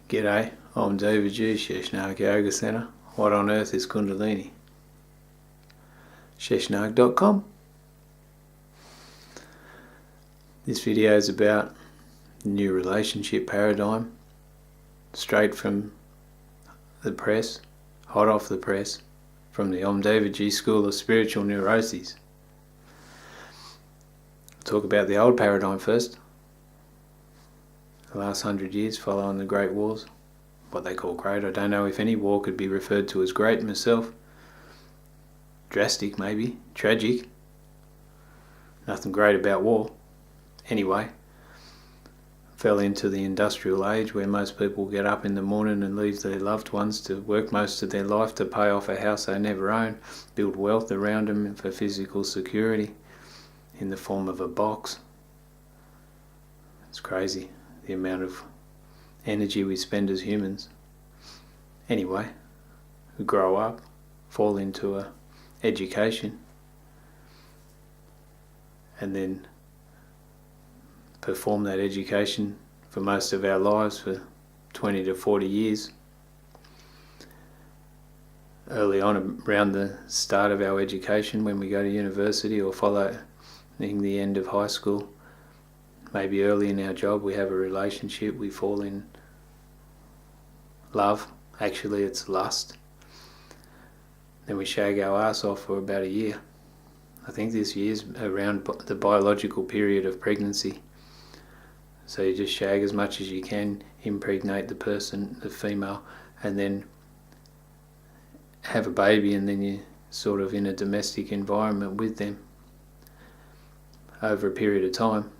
G'day, I'm David G. Sheshnag Yoga Centre. What on earth is Kundalini? Sheshnag.com. This video is about new relationship paradigm, straight from the press, hot off the press, from the Om David G. School of Spiritual Neuroses. I'll talk about the old paradigm first. The last 100 years following the Great Wars, what they call great. I don't know if any war could be referred to as great myself. Drastic maybe, tragic. Nothing great about war. Anyway, fell into the industrial age where most people get up in the morning and leave their loved ones to work most of their life to pay off a house they never own, build wealth around them for physical security in the form of a box. It's crazy, the amount of energy we spend as humans. Anyway, we grow up, fall into a education, and then perform that education for most of our lives for 20 to 40 years. Early on, around the start of our education, when we go to university or following the end of high school, maybe early in our job, we have a relationship, we fall in love. Actually, it's lust. Then we shag our ass off for about a year. I think this year's around the biological period of pregnancy. So you just shag as much as you can, impregnate the person, the female, and then have a baby, and then you're sort of in a domestic environment with them over a period of time.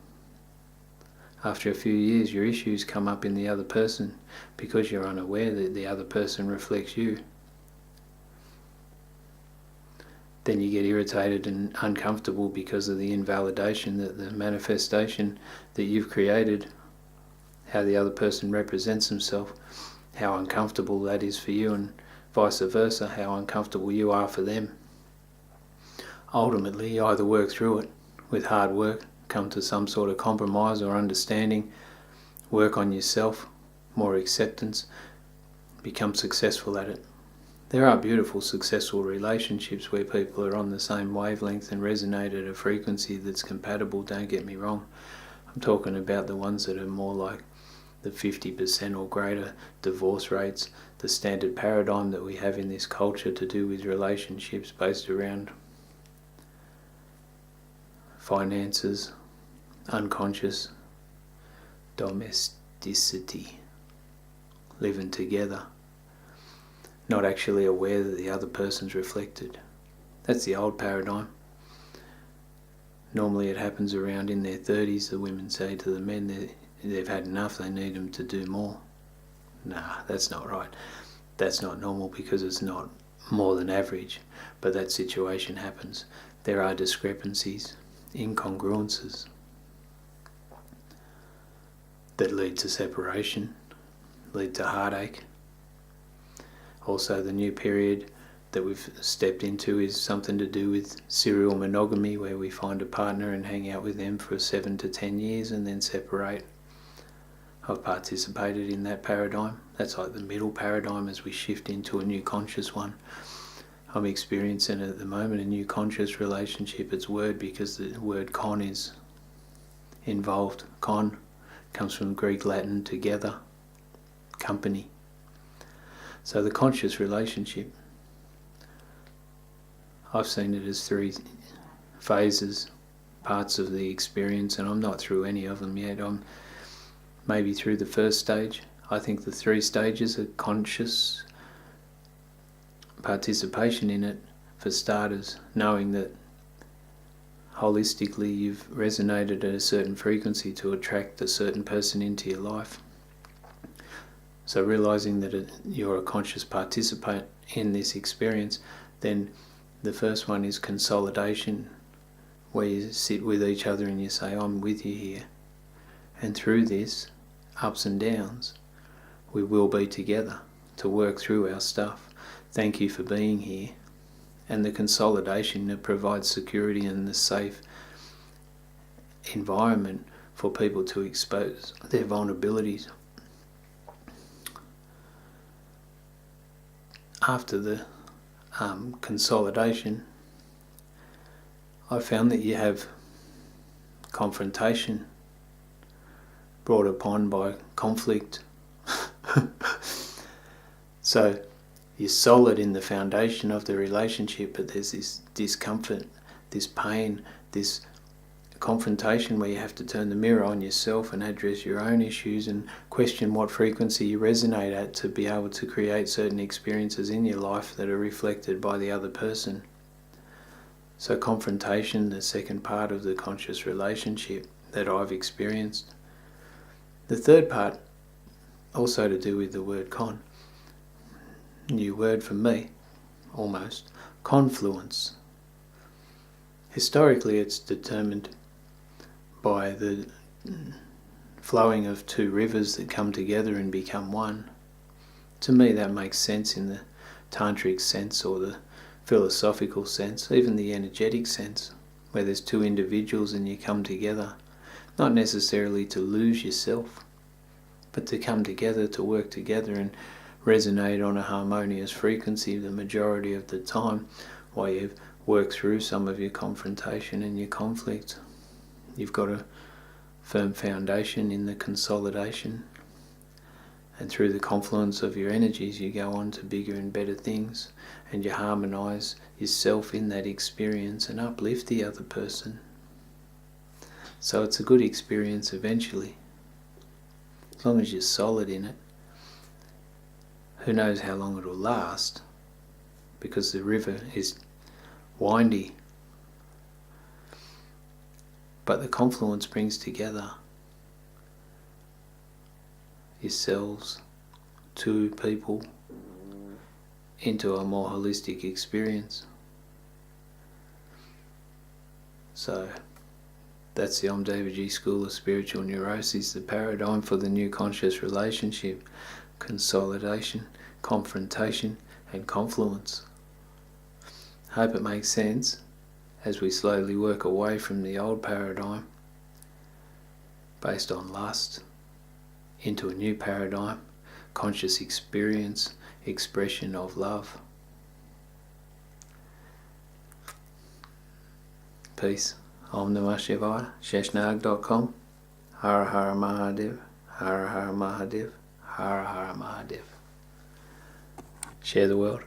After a few years, your issues come up in the other person because you're unaware that the other person reflects you. Then you get irritated and uncomfortable because of the invalidation, that the manifestation that you've created, how the other person represents himself, how uncomfortable that is for you, and vice versa, how uncomfortable you are for them. Ultimately, you either work through it with hard work, come to some sort of compromise or understanding, work on yourself, more acceptance, become successful at it. There are beautiful, successful relationships where people are on the same wavelength and resonate at a frequency that's compatible, don't get me wrong. I'm talking about the ones that are more like the 50% or greater divorce rates, the standard paradigm that we have in this culture to do with relationships based around finances, unconscious domesticity, living together, not actually aware that the other person's reflected. That's the old paradigm. Normally it happens around in their 30s. The women say to the men they've had enough, they need them to do more. Nah, that's not right. That's not normal, because it's not more than average, but that situation happens. There are discrepancies, incongruences that lead to separation, lead to heartache. Also, the new period that we've stepped into is something to do with serial monogamy, where we find a partner and hang out with them for 7 to 10 years and then separate. I've participated in that paradigm. That's like the middle paradigm as we shift into a new conscious one. I'm experiencing at the moment a new conscious relationship. It's word because the word con is involved. Con comes from Greek, Latin, together, company. So the conscious relationship, I've seen it as 3 phases, parts of the experience, and I'm not through any of them yet. I'm maybe through the first stage. I think the 3 stages are conscious participation in it, for starters, knowing that holistically you've resonated at a certain frequency to attract a certain person into your life. So realizing that you're a conscious participant in this experience, then the first one is consolidation, where you sit with each other and you say, I'm with you here. And through this, ups and downs, we will be together to work through our stuff. Thank you for being here. And the consolidation that provides security and the safe environment for people to expose their vulnerabilities. after the consolidation, I found that you have confrontation brought upon by conflict. So you're solid in the foundation of the relationship, but there's this discomfort, this pain, this confrontation where you have to turn the mirror on yourself and address your own issues and question what frequency you resonate at to be able to create certain experiences in your life that are reflected by the other person. So confrontation, the second part of the conscious relationship that I've experienced. The third part, also to do with the word con, new word for me, almost, confluence. Historically it's determined by the flowing of two rivers that come together and become one. To me that makes sense in the tantric sense or the philosophical sense, even the energetic sense, where there's two individuals and you come together, not necessarily to lose yourself, but to come together, to work together and resonate on a harmonious frequency the majority of the time while you work through some of your confrontation and your conflict. You've got a firm foundation in the consolidation, and through the confluence of your energies you go on to bigger and better things, and you harmonise yourself in that experience and uplift the other person. So it's a good experience eventually, as long as you're solid in it. Who knows how long it will last, because the river is windy. But the confluence brings together yourselves, two people, into a more holistic experience. So that's the Omji School of Spiritual Neurosis, the paradigm for the new conscious relationship: consolidation, confrontation and confluence. Hope it makes sense as we slowly work away from the old paradigm based on lust into a new paradigm, conscious experience, expression of love. Peace. Om Namah Shivaya. Sheshnag.com. Hara Hara Mahadev. Hara Hara Mahadev. Hara Hara Mahadev. Share the world.